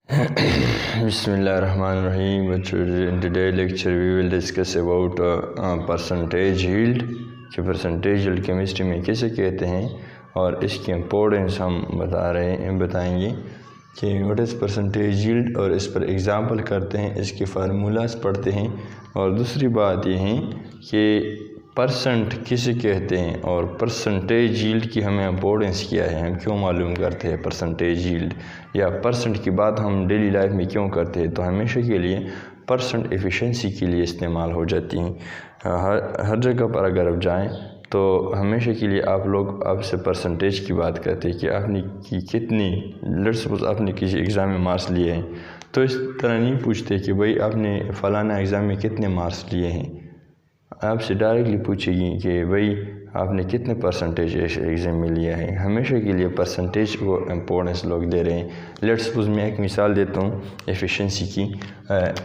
Bismillahirrahmanirrahim. In today's lecture we will discuss about percentage yield कि percentage yield chemistry में किसे कहते हैं और इसकी इम्पोर्टेंस हम बताएंगे कि व्हाट इज़ परसेंटेज yield और इस पर एग्ज़ाम्पल करते हैं, इसके फार्मूलाज पढ़ते हैं। और दूसरी बात यह है कि परसेंट किसे कहते हैं और परसेंटेज यील्ड की हमें इम्पोर्टेंस क्या है, हम क्यों मालूम करते हैं परसेंटेज यील्ड या परसेंट की बात हम डेली लाइफ में क्यों करते हैं। तो हमेशा के लिए परसेंट एफिशिएंसी के लिए इस्तेमाल हो जाती हैं। हर जगह पर अगर आप जाएं तो हमेशा के लिए आप लोग आपसे परसेंटेज की बात करते हैं कि आपने कितनी, लेट्स सपोज आपने किसी एग्ज़ाम में मार्क्स लिए हैं, तो इस तरह नहीं पूछते कि भाई आपने फ़लाना एग्ज़ाम में कितने मार्क्स लिए हैं। आपसे डायरेक्टली पूछेगी कि भाई आपने कितने परसेंटेज एग्ज़ाम में लिया है। हमेशा के लिए परसेंटेज को इम्पोर्टेंस लोग दे रहे हैं। लेट्स सपोज मैं एक मिसाल देता हूँ एफिशिएंसी की।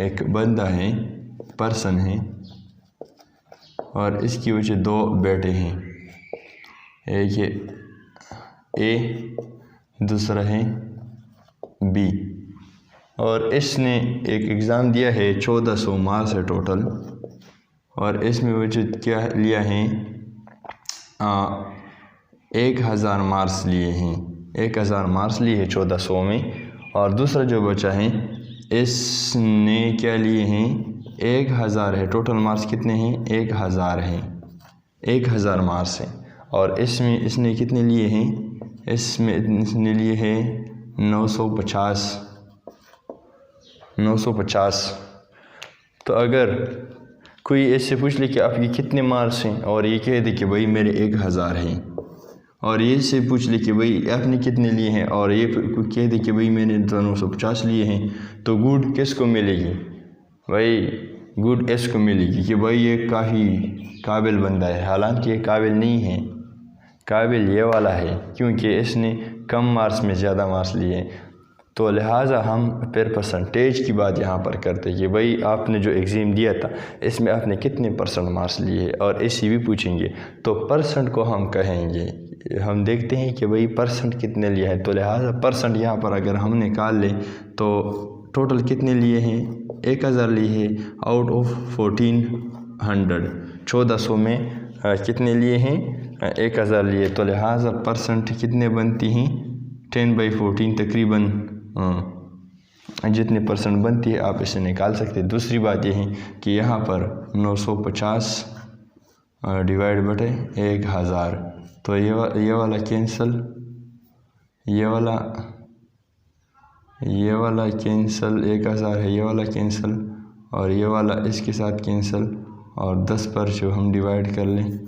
एक बंदा है, पर्सन है, और इसकी वजह दो बेटे हैं, एक है ए, दूसरा है बी, और इसने एक एग्ज़ाम दिया है 1400 मार्क्स है टोटल, और इसमें वजह क्या लिया है 1000 मार्क्स लिए हैं, 1000 मार्क्स लिए हैं 1400 में। और दूसरा जो बचा है इसने क्या लिए हैं 1000 है, टोटल मार्क्स कितने हैं 1000 हैं, 1000 मार्क्स हैं। और इसमें इसने कितने लिए हैं, इसमें इसने लिए हैं 950। तो अगर कोई ऐसे पूछ ले कि आप ये कितने मार्क्स हैं और ये कह दे कि भाई मेरे 1000 हैं, और ये से पूछ ले कि भाई आपने कितने लिए हैं और ये कह दे कि भाई मैंने 950 लिए हैं, तो गुड किसको मिलेगी भाई, गुड इसको मिलेगी कि भाई ये काफ़ी काबिल बंदा है। हालांकि ये काबिल नहीं है, काबिल ये वाला है क्योंकि इसने कम मार्क्स में ज़्यादा मार्क्स लिए। तो लिहाजा हम फिर परसेंटेज की बात यहाँ पर करते हैं कि भाई आपने जो एग्ज़ाम दिया था इसमें आपने कितने परसेंट मार्क्स लिए, और ऐसी भी पूछेंगे तो परसेंट को हम कहेंगे, हम देखते हैं कि भाई परसेंट कितने लिया है। तो लिहाजा परसेंट यहाँ पर अगर हम निकाल लें तो टोटल कितने लिए हैं 1000 लिए हैं आउट ऑफ 1400, 1400 में कितने लिए हैं 1000 लिए। तो लिहाजा परसेंट कितने बनती हैं 10/14, तकरीबन जितने परसेंट बनती है आप इसे निकाल सकते हैं। दूसरी बात यह है कि यहाँ पर 950 डिवाइड बटे 1000, तो ये वाला कैंसल, ये वाला कैंसल, 1000 है, ये वाला कैंसल, और ये वाला इसके साथ कैंसल, और 10 पर जो हम डिवाइड कर लें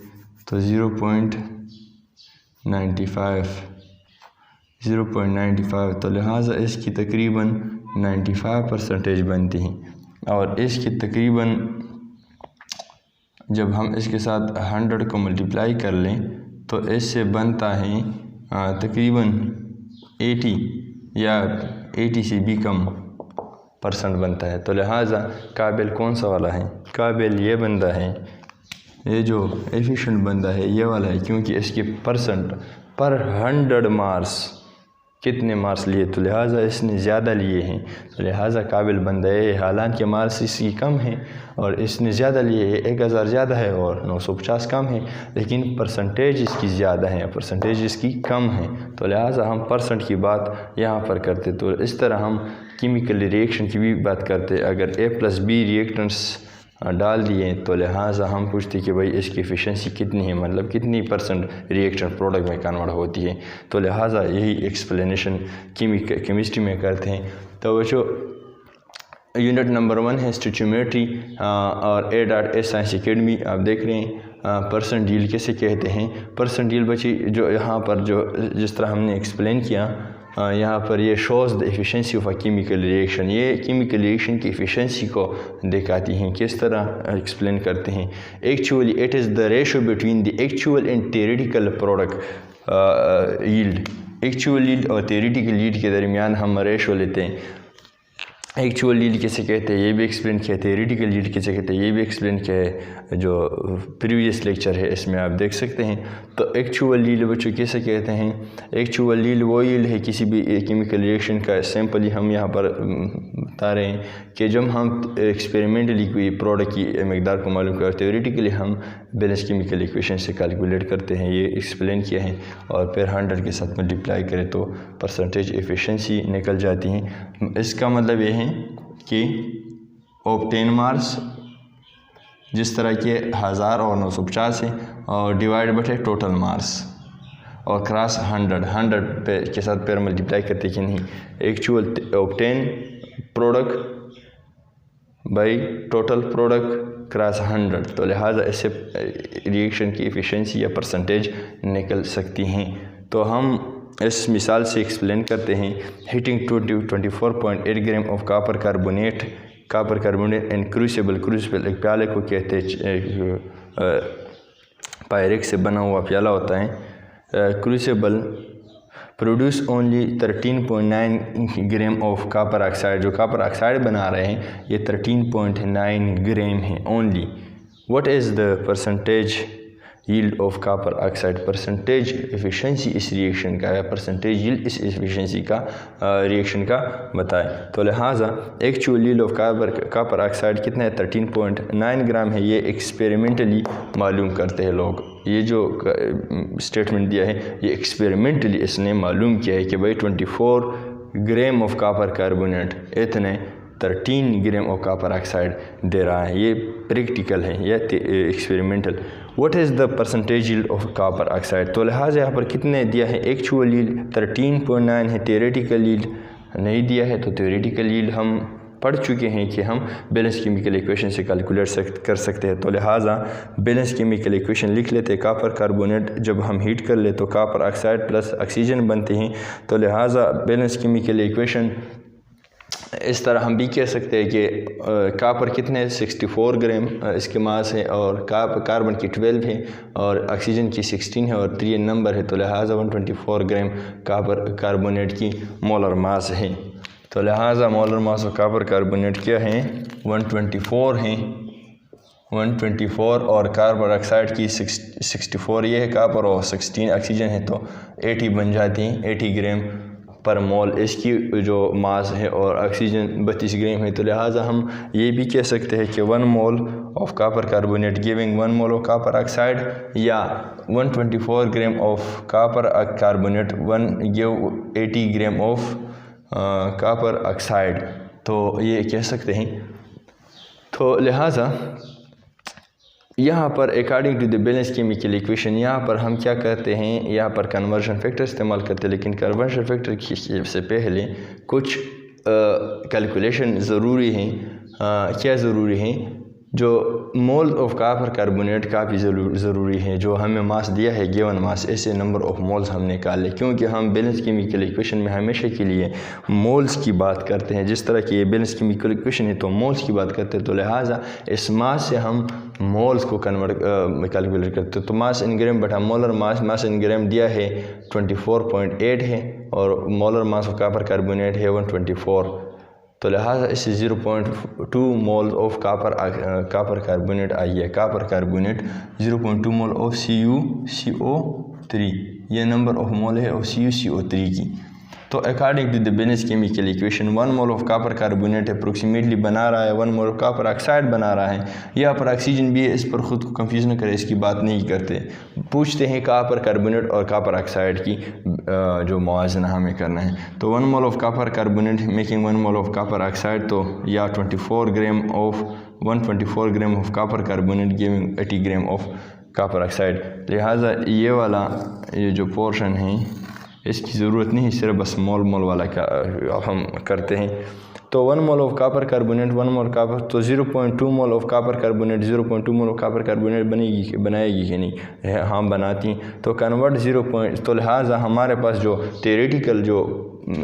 तो 0.95, तो लिहाजा इसकी तकरीबन 95% बनती हैं। और इसकी तकरीबन जब हम इसके साथ 100 को मल्टीप्लाई कर लें तो इससे बनता है तकरीबन 80 या 80 से भी कम परसेंट बनता है। तो लिहाजा काबिल कौन सा वाला है, काबिल ये बंदा है, ये जो एफिशिएंट बंदा है ये वाला है, क्योंकि इसके परसेंट पर 100 मार्क्स कितने मार्क्स लिए, तो लिहाजा इसने ज़्यादा लिए हैं, तो लिहाजा काबिल बंदा है। हालांकि मार्क्स इसकी कम है और इसने ज़्यादा लिए है, 1000 ज़्यादा है और 950 कम है, लेकिन परसेंटेज इसकी ज़्यादा है, परसेंटेज इसकी कम है, तो लिहाजा हम परसेंट की बात यहाँ पर करते। तो इस तरह हम केमिकल रिएक्शन की भी बात करते। अगर A+B रिएक्टेंट्स डाल दिए तो लिहाजा हम पूछते कि भाई इसकी एफिशिएंसी कितनी है, मतलब कितनी परसेंट रिएक्शन प्रोडक्ट में कन्वर्ट होती है। तो लिहाजा यही एक्सप्लेनेशन केमिस्ट्री में करते हैं। तो वो जो यूनिट नंबर 1 है स्टोइचियोमेट्री और A.S साइंस एकेडमी, आप देख रहे हैं परसेंट यील्ड किसे कहते हैं। परसेंट यील्ड बची जो यहाँ पर जो जिस तरह हमने एक्सप्लेन किया, यहाँ पर ये shows the efficiency of a chemical reaction, ये केमिकल रिएक्शन की एफिशिएंसी को दिखाती हैं। किस तरह एक्सप्लेन करते हैं, actually it is the ratio between the actual and theoretical product yield. Actual yield और थ्योरेटिकल यील्ड के दरमियान हम रेशो लेते हैं। एक्चुअल यील्ड किसे कहते हैं ये भी एक्सप्लेन किया, थ्योरेटिकल यील्ड किसे कहते हैं ये भी एक्सप्लेन किया है, जो प्रीवियस लेक्चर है इसमें आप देख सकते हैं। तो एक्चुअल यील्ड बच्चों किसे कहते हैं? एक्चुअल यील्ड वो यील्ड है किसी भी केमिकल रिएक्शन का। सिंपली हम यहाँ पर बता रहे हैं कि जब हम एक्सपेरिमेंटली कोई प्रोडक्ट की मकदार को मालूम करते, थ्योरेटिकली हम बैलेंस केमिकल इक्वेशन से कैलकुलेट करते हैं, ये एक्सप्लेन किया है। और फिर 100 के साथ मल्टीप्लाई करें तो परसेंटेज एफिशिएंसी निकल जाती हैं। इसका मतलब ये है कि ऑब्टेन मार्क्स जिस तरह के 1000 और 950 है और डिवाइड बटे टोटल मार्क्स और क्रॉस 100 पे के साथ फिर मल्टीप्लाई करते कि नहीं, actual obtain product by total product cross 100, तो लिहाजा इससे रिएक्शन की एफिशिएंसी या परसेंटेज निकल सकती हैं। तो हम इस मिसाल से एक्सप्लेन करते हैं। Heating 24.8 gram of copper carbonate in crucible एक प्याले को कहते हैं, पायरेक्स से बना हुआ प्याला होता है। Crucible produce only 13.9 gram of copper oxide, जो कापर ऑक्साइड बना रहे हैं ये 13.9 ग्राम है only. What is the percentage yield of copper oxide? Percentage efficiency इस रिएक्शन का या परसेंटेज यील्ड इस एफिशिएंसी का रिएक्शन का बताएं। तो लिहाजा actual yield of copper oxide कितना है? 13.9 ग्राम है। ये एक्सपेरिमेंटली मालूम करते हैं लोग। ये जो स्टेटमेंट दिया है ये एक्सपेरिमेंटली इसने मालूम किया है कि भाई 24 ग्राम ऑफ कापर कार्बोनेट इतने 13 ग्राम ऑफ कापर ऑक्साइड दे रहा है। ये प्रैक्टिकल है या experimental. What is the percentage yield of copper oxide? तो लिहाजा यहाँ पर कितने दिया है? एक्चुअल यील्ड 13.9 है, थ्योरेटिकल यील्ड नहीं दिया है। तो थ्योरेटिकल यील्ड हम पढ़ चुके हैं कि हम बैलेंस केमिकल इक्वेशन से कैलकुलेट कर सकते हैं। तो लिहाजा बैलेंस केमिकल इक्वेशन लिख लेते हैं। कापर कार्बोनेट जब हम हीट कर ले तो कापर ऑक्साइड प्लस ऑक्सीजन बनते हैं। तो लिहाजा बैलेंस केमिकल इक्वेशन इस तरह हम भी कह सकते हैं कि कापर कितने 64 ग्राम इसके मास है और कार्बन की 12 है और ऑक्सीजन की 16 है और 3 नंबर है। तो लिहाजा 124 ग्राम कापर कार्बोनेट की मोलर मास है। तो लिहाजा molar mass of copper carbonate क्या है? 124 है, 124 और कार्बन ऑक्साइड की 64 ये है कापर और 16 ऑक्सीजन है तो 80 बन जाती हैं, 80 ग्राम पर मोल इसकी जो मास है और ऑक्सीजन 32 ग्राम है। तो लिहाजा हम ये भी कह सकते हैं कि 1 mole of copper carbonate giving 1 mole of copper oxide या 124 gram of copper carbonate 1 give 80 gram of copper oxide. तो ये कह सकते हैं। तो लिहाजा यहाँ पर according to the balance chemical equation यहाँ पर हम क्या करते हैं? यहाँ पर कन्वर्जन फैक्टर इस्तेमाल करते हैं। लेकिन कन्वर्जन फैक्टर से पहले कुछ कैलकुलेशन ज़रूरी हैं। क्या ज़रूरी हैं? जो मोल ऑफ कापर कार्बोनेट काफ़ी ज़रूरी है। जो हमें मास दिया है गिवन मास, ऐसे नंबर ऑफ मोल्स हम निकाल लें, क्योंकि हम बैलेंस केमिकल इक्वेशन में हमेशा के लिए मोल्स की बात करते हैं। जिस तरह की ये बैलेंस केमिकल इक्वेशन है तो मोल्स की बात करते हैं। तो लिहाजा इस मास से हम मोल्स को कैलकुलेट करते हैं। तो मास इन ग्राम बटा मोलर मास इन ग्राम दिया है 24.8 है और molar mass of copper carbonate है 124। तो लिहाजा इससे 0.2 मोल ऑफ कापर कार्बोनेट आई है। Copper carbonate 0.2 mole of CuCO3 ये नंबर ऑफ मोल है और CuCO3 की। तो according to the balance chemical equation 1 mole of copper carbonate approximately बना रहा है 1 मोल ऑफ कापर ऑक्साइड बना रहा है। यहाँ पर ऑक्सीजन भी है, इस पर ख़ुद को कंफ्यूज न करें, इसकी बात नहीं करते। पूछते हैं कापर कार्बोनेट और कापर ऑक्साइड की जो मुआवजना हमें करना है। तो 1 mole of copper carbonate making 1 mole of copper oxide, तो या 124 gram of copper carbonate giving 80 gram of copper oxide. लिहाजा ये वाला ये जो पोर्शन है इसकी ज़रूरत नहीं, सिर्फ बस मोल वाला का हम करते हैं। तो 1 mole of copper carbonate 1 mole copper, तो 0.2 मोल of copper carbonate 0.2 mole of copper carbonate बनाएगी कि नहीं? हाँ बनाती। तो कन्वर्ट तो लिहाजा हमारे पास जो थ्योरेटिकल जो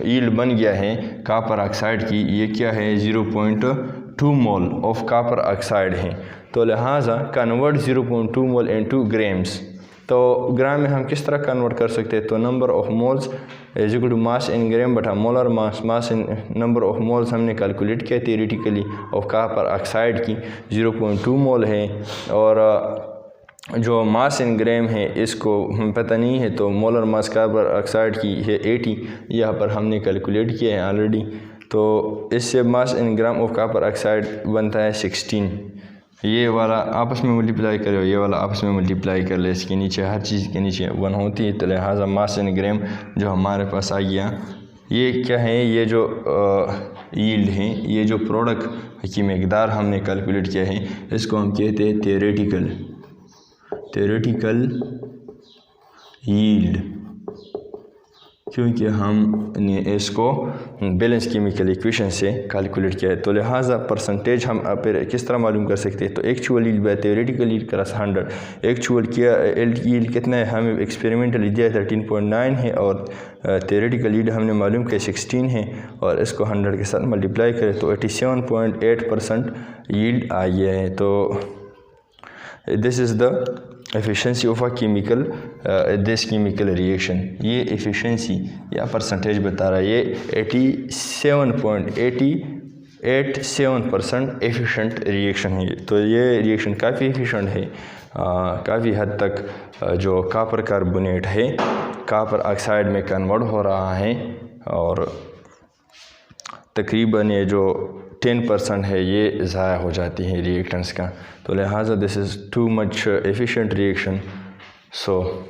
यील्ड बन गया है कापर ऑक्साइड की, ये क्या है? 0.2 मोल ऑफ कापर ऑक्साइड है। तो लिहाजा कन्वर्ट 0.2 मोल इनटू ग्राम्स। तो ग्राम में हम किस तरह कन्वर्ट कर सकते हैं, तो number of moles is equal to mass in gram बटा molar mass, mass in number of moles हमने कैलकुलेट किया थियोरेटिकली ऑफ कॉपर ऑक्साइड की 0.2 मोल है, और जो मास इन ग्राम है इसको हम पता नहीं है, तो मोलर मास कॉपर ऑक्साइड की है 80, यहाँ पर हमने कैलकुलेट किया है ऑलरेडी। तो इससे मास in gram of copper oxide बनता है 16। ये वाला आपस में मल्टीप्लाई करो, ये वाला आपस में मल्टीप्लाई कर ले, इसके नीचे हर चीज़ के नीचे 1 होती है, तो लिहाजा मास इन ग्राम जो हमारे पास आ गया। ये क्या है, ये जो यील्ड है, ये जो प्रोडक्ट की मकदार हमने कैलकुलेट किया है, इसको हम कहते हैं थियोरेटिकल यील्ड, क्योंकि हमने इसको बैलेंस केमिकल इक्वेशन से कैलकुलेट किया है। तो लिहाजा परसेंटेज हम फिर किस तरह मालूम कर सकते हैं, तो actual yield by theoretical yield cross 100। Actual yield कितना है, हमें एक्सपेरिमेंटल दिया 13.9 है, और थियोरेटिकल यील्ड हमने मालूम किया 16 है, और इसको 100 के साथ मल्टीप्लाई करें तो 87.8% यील्ड आ गया है। तो this is the efficiency of a chemical this chemical reaction. ये एफिशिएंसी या परसेंटेज बता रहा है, ये 87% एफिशिएंट रिएक्शन है। तो ये रिएक्शन काफ़ी एफिशिएंट है, काफ़ी हद तक जो कॉपर कार्बोनेट है कॉपर ऑक्साइड में कन्वर्ट हो रहा है, और तकरीबन ये जो 10% है ये ज़ाया हो जाती है रिएक्टेंट्स का। तो लिहाजा this is too much efficient reaction. So